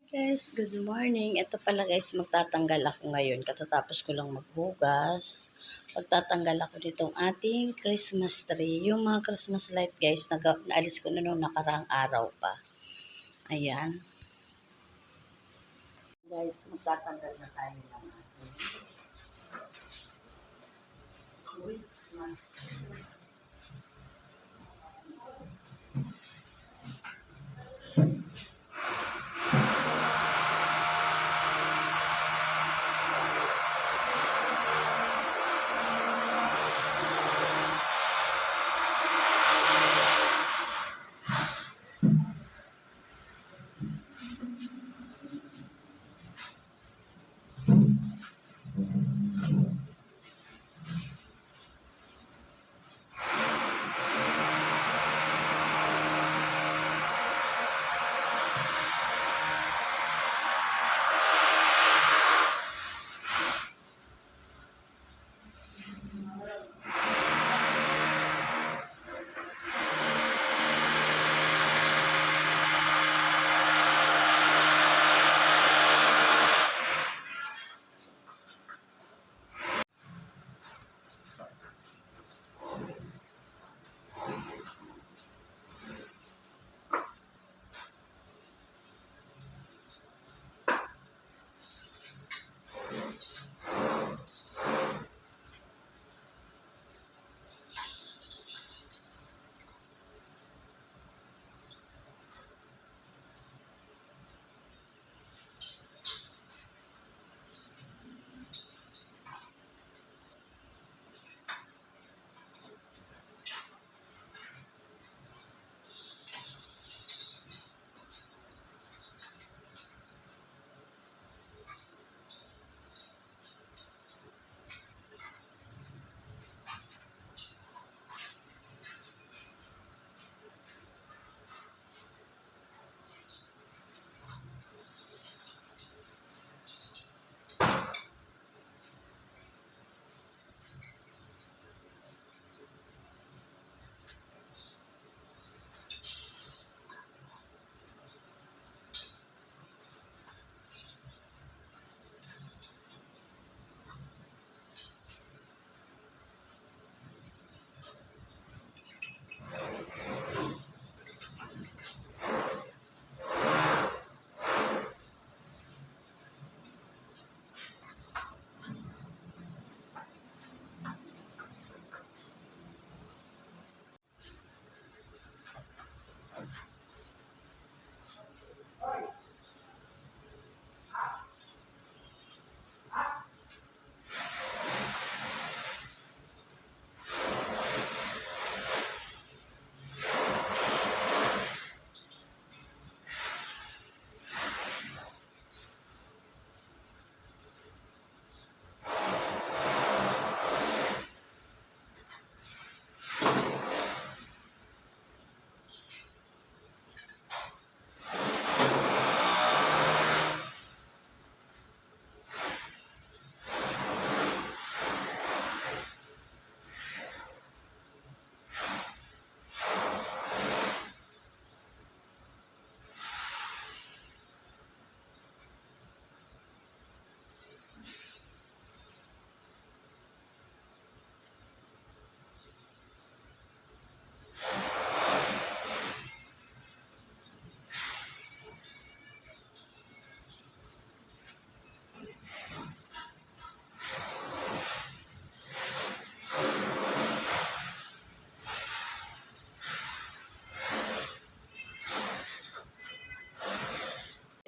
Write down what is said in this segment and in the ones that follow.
Guys, good morning. Ito pala guys, magtatanggal ako ngayon. Katatapos ko lang maghugas. Magtatanggal ako nitong ating Christmas tree. Yung mga Christmas light guys, naalis ko na noong nakaraang araw pa. Ayan. Guys, magtatanggal na tayo ng ating Christmas tree.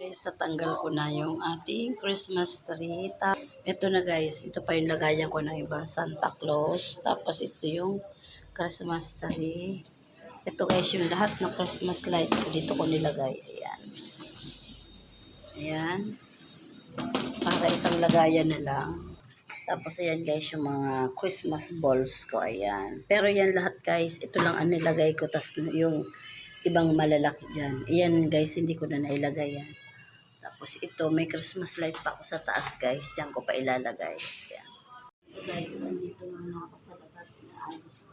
Guys, natanggal ko na yung ating Christmas tree. Ito na guys, ito pa yung lagayan ko ng ibang Santa Claus. Tapos ito yung Christmas tree. Ito guys, yung lahat ng Christmas light ko dito ko nilagay. Ayan. Ayan. Para isang lagayan na lang. Tapos ayan guys, yung mga Christmas balls ko. Ayan. Pero yan lahat guys, ito lang ang nilagay ko. Tapos yung ibang malalaki dyan. Ayan guys, hindi ko na nailagay yan. Tapos ito, may Christmas light pa ako sa taas guys. Diyan ko pa ilalagay. Ayan. Ito guys, andito na ako sa labas. Inaayos ko.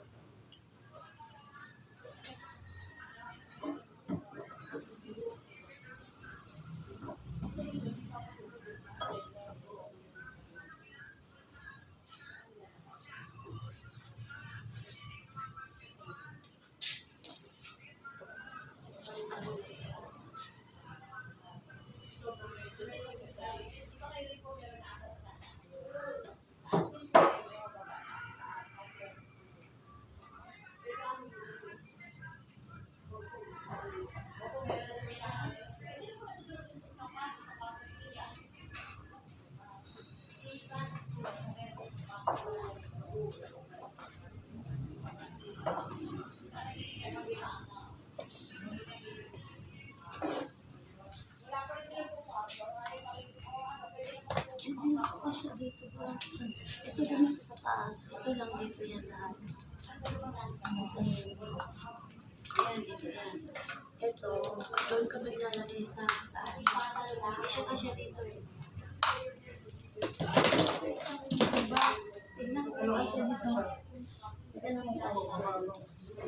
kasya dito ba? Ito lang ito sa taas. Ito lang dito yan lahat. Kasi, ayan, dito yan. Ito, doon kami lalagay sa taas. Hindi siya kasya dito eh. Sa isang box, tingnan ko kasya dito. Ito lang ang kasya sa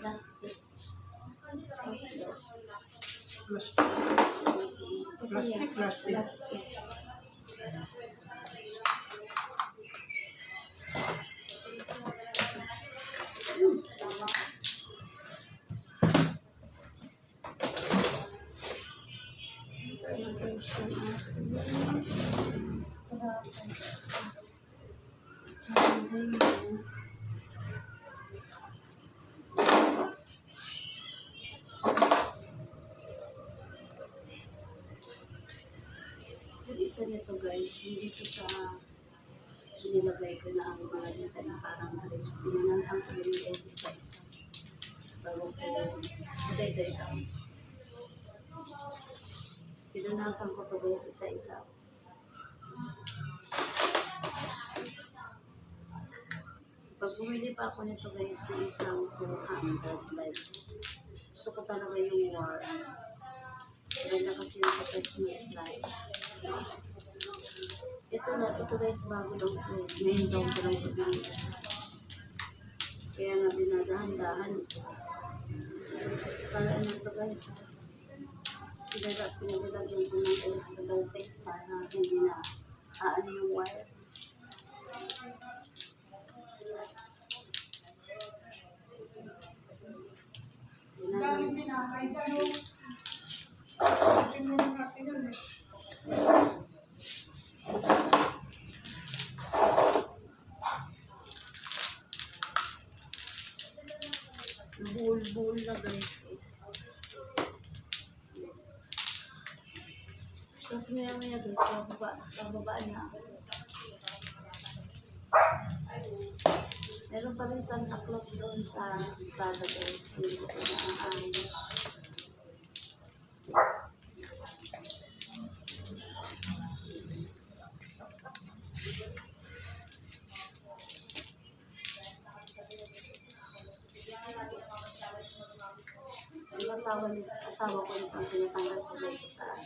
plastic. Kasi yan, plastic. Yung isa nito guys, yung dito sa nilagay ko na ang mga design parang grapes. Pinunasan ko yung isa-isa. Bago ko, day lang. Pinunasan ko to guys isa-isa. Pag bumili pa ako nito guys na isang 200 lights, gusto ko talaga yung warm. Ganda kasi yung sa Christmas light. Ito guys, bago lang po. Ngayon daw ko lang pabili. Kaya nga dinadahan-dahan. Tsaka ano ito guys, pinaglalagyan ko ng electrical tape para hindi na aano yung wire. Dami pinakay ka, no? Kasi mo yung kasi nun eh. Bull na guys. Tapos maya guys, bababa na. Meron pa rin Santa Claus doon sa sala guys. Hindi ko na ang asawa ko nito ang tinatanggal ko guys sa taas.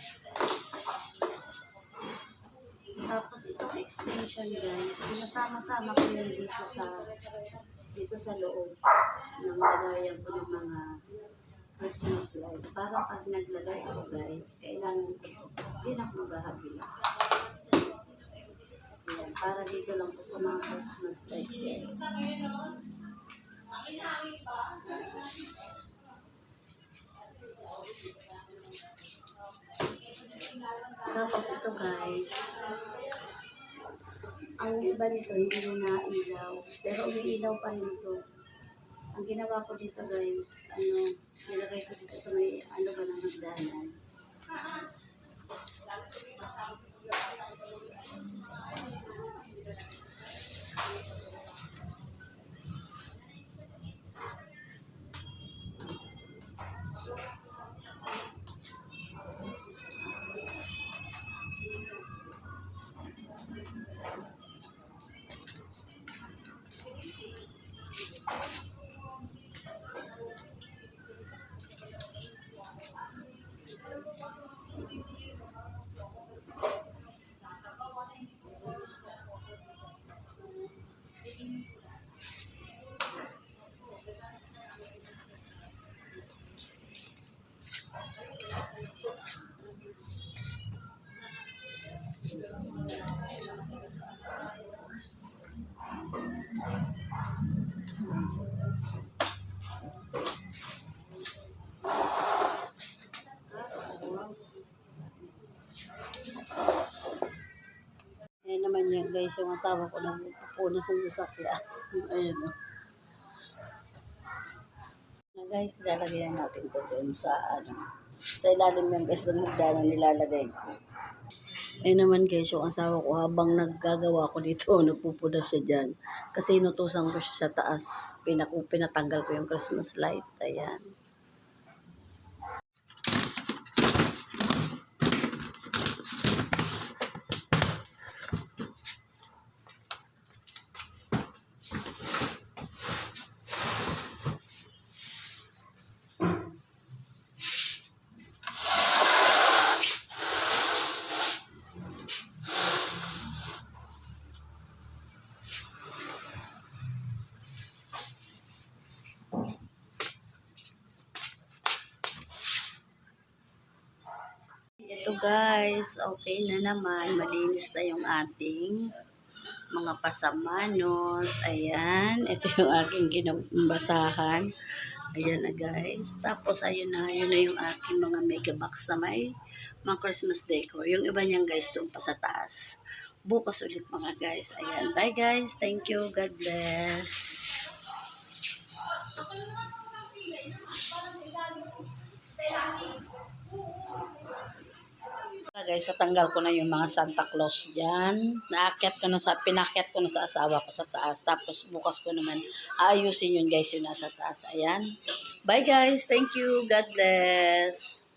Tapos itong extension guys, sinasama-sama ko yan dito sa loob ng lagayan ko ng mga Christmas light. Para pag naglagay ako guys, kailangan ko ito. Hindi na ako maghahabila. Ayan, para dito lang po sa mga Christmas light guys. Tapos ito guys, ang iba nito hindi na ilaw, pero umiilaw pa rin ito. Ang ginawa ko dito guys, nilagay ko dito sa may ba ng hagdanan. Ayan naman yan guys, yung asawa ko na pupunas ng sasakyan. Ayan o. Na guys, lalagyan natin to doon sa sa ilalim yan guys na magdana nilalagay ko. Ayan naman guys, yung asawa ko habang naggagawa ko dito, nagpupunas siya dyan. Kasi inutusan ko siya sa taas. Pinatanggal ko yung Christmas light. Ayan. Ito guys, okay na naman. Malinis na yung ating mga pasamanos. Ayan, ito yung aking ginambasahan. Ayan na guys. Tapos ayun na yung aking mga mega box na may mga Christmas decor. Yung iba niyan guys, doon pa sa taas. Bukas ulit mga guys. Ayan, bye guys. Thank you. God bless. Guys, natanggal ko na yung mga Santa Claus dyan. Pinakyat ko na sa asawa ko sa taas. Tapos bukas ko naman ayusin yun guys yung nasa taas. Ayan. Bye guys. Thank you. God bless.